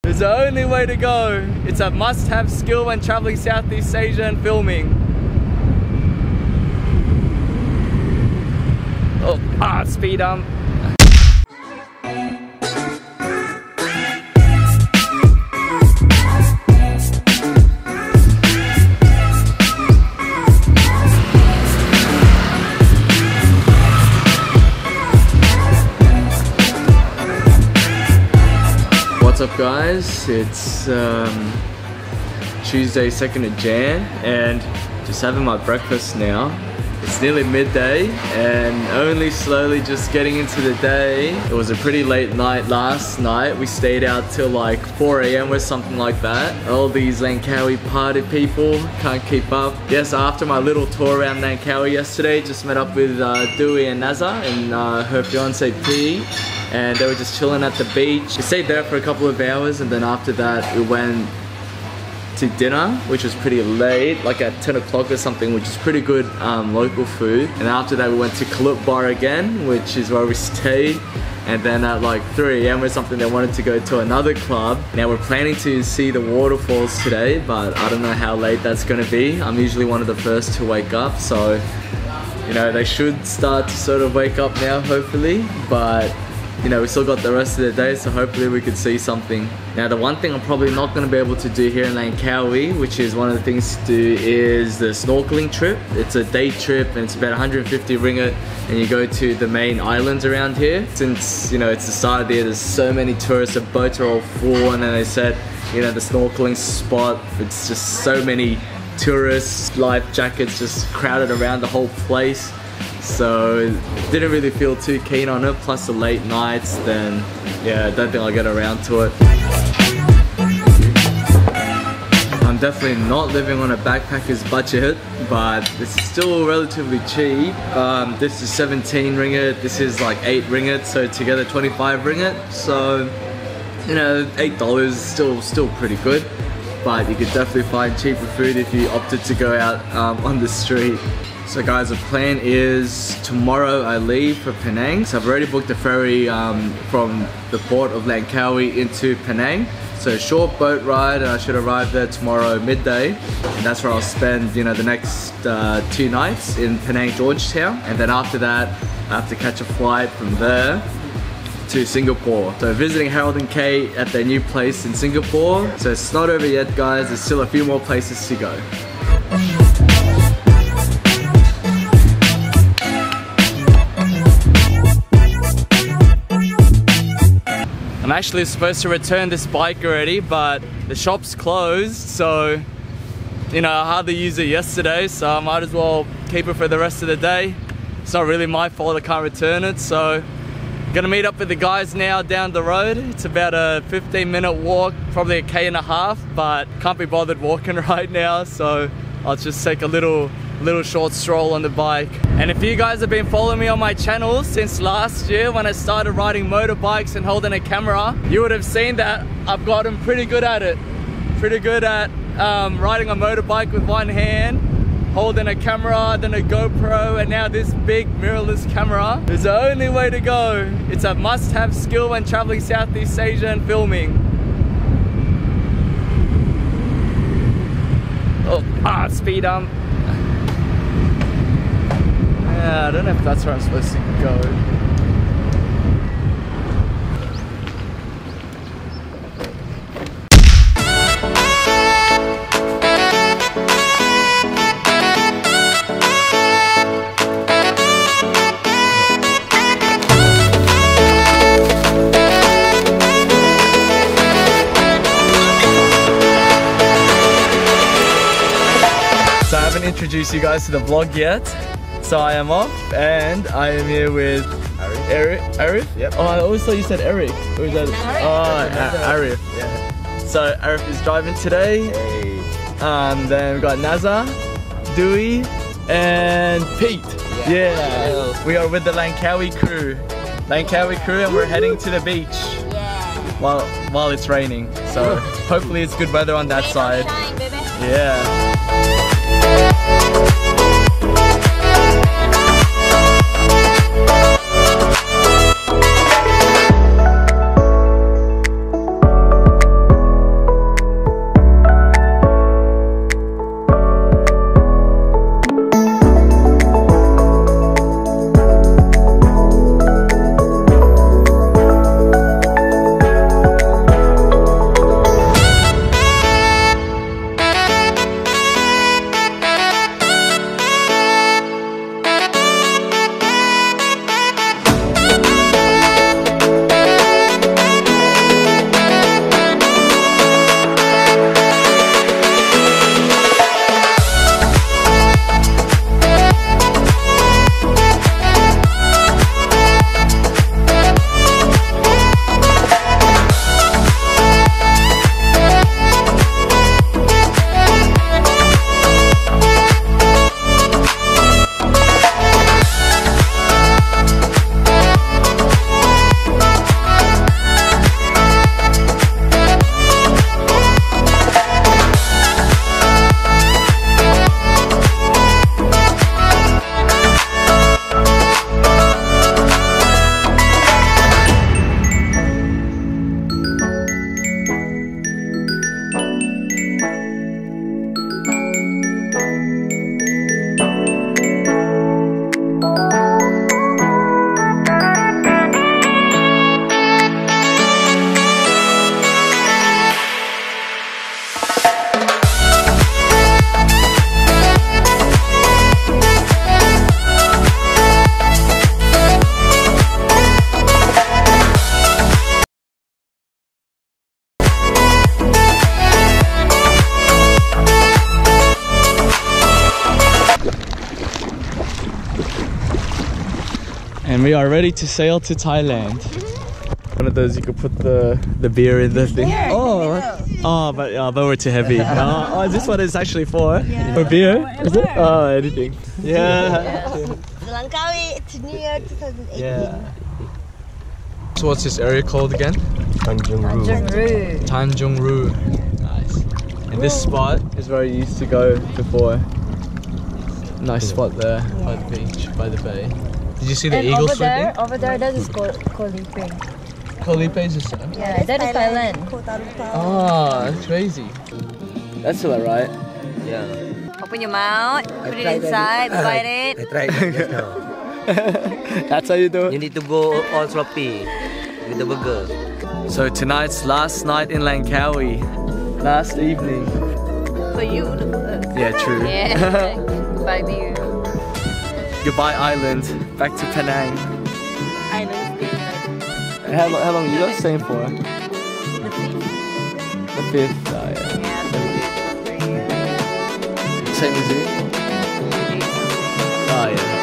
It's the only way to go. It's a must-have skill when traveling Southeast Asia and filming. Oh, speed hump. What's up guys, it's Tuesday 2nd of Jan and just having my breakfast now. It's nearly midday and only slowly just getting into the day. It was a pretty late night last night. We stayed out till like 4 AM or something like that. All these Langkawi party people can't keep up. Yes, after my little tour around Langkawi yesterday, just met up with Dewey and Naza and her fiance P. And they were just chilling at the beach. We stayed there for a couple of hours and then after that we went to dinner, which was pretty late, like at 10 o'clock or something, which is pretty good local food. And after that we went to Karud bar again, which is where we stayed. And then at like 3 AM or something they wanted to go to another club. Now we're planning to see the waterfalls today, but I don't know how late that's gonna be. I'm usually one of the first to wake up, so you know, they should start to sort of wake up now hopefully, but you know, we still got the rest of the day, so hopefully we could see something. Now the one thing I'm probably not going to be able to do here in Langkawi, which is one of the things to do, is the snorkeling trip. It's a day trip and it's about 150 ringgit and you go to the main islands around here. Since, you know, it's the start of the year, there's so many tourists, the boats are all full, and then they said, you know, the snorkeling spot, it's just so many tourists, life jackets just crowded around the whole place. So didn't really feel too keen on it, plus the late nights, then yeah, I don't think I'll get around to it. I'm definitely not living on a backpacker's budget, but it's still relatively cheap. This is 17 ringgit, this is like 8 ringgit, so together 25 ringgit. So, you know, $8 is still pretty good, but you could definitely find cheaper food if you opted to go out on the street. So guys, the plan is tomorrow I leave for Penang. So I've already booked a ferry from the port of Langkawi into Penang. So a short boat ride and I should arrive there tomorrow midday. And that's where I'll spend, you know, the next 2 nights in Penang, Georgetown. And then after that, I have to catch a flight from there to Singapore. So visiting Harold and Kate at their new place in Singapore. So it's not over yet guys, there's still a few more places to go. I'm actually supposed to return this bike already, but the shop's closed, so you know, I hardly used it yesterday, so I might as well keep it for the rest of the day. It's not really my fault I can't return it, so gonna meet up with the guys now down the road. It's about a 15-minute walk, probably a K&a-half, but can't be bothered walking right now, so I'll just take a little short stroll on the bike. And if you guys have been following me on my channel since last year when I started riding motorbikes and holding a camera, you would have seen that I've gotten pretty good at it. Pretty good at riding a motorbike with one hand, holding a camera, then a GoPro, and now this big mirrorless camera. It's the only way to go. It's a must-have skill when traveling Southeast Asia and filming. Oh, speed hump. Yeah, I don't know if that's where I'm supposed to go. So I haven't introduced you guys to the vlog yet. So I am off and I am here with Arif? Yep. Oh, I always thought you said Eric. Or is that? Oh, Arif. Yeah. So Arif is driving today. Hey. Then we've got Naza, Dewey, and Pete. Yeah. We are with the Langkawi crew. And we're heading to the beach. Yeah. While it's raining. So hopefully it's good weather on that side. Yeah. we are ready to sail to Thailand. One of those you could put the beer in the thing. But we're too heavy. This one is actually for beer. Is it? Oh, anything. Yeah. Langkawi, it's New Year 2018. Yeah. So what's this area called again? Tanjung RHU. Tanjung RHU. Nice. And this spot is where I used to go before. Nice spot there by the beach, by the bay. Did you see the eagles swimming? Over there, that is Koh Lipe. Koh Lipe is the same. Yeah, that is Thailand. Oh, that's crazy. That's all right. Yeah. Open your mouth, put it inside, bite it. I tried it just now. That's how you do it? You need to go all sloppy with the burger. So tonight's last night in Langkawi. Last evening. For you, for us. Yeah, true. Yeah. Goodbye to you. Goodbye island. Back to Penang. Island stay. And how long are you guys staying for? The The 5th. fifth. Oh, yeah. Yeah, the fifth. Same as you? Oh, yeah.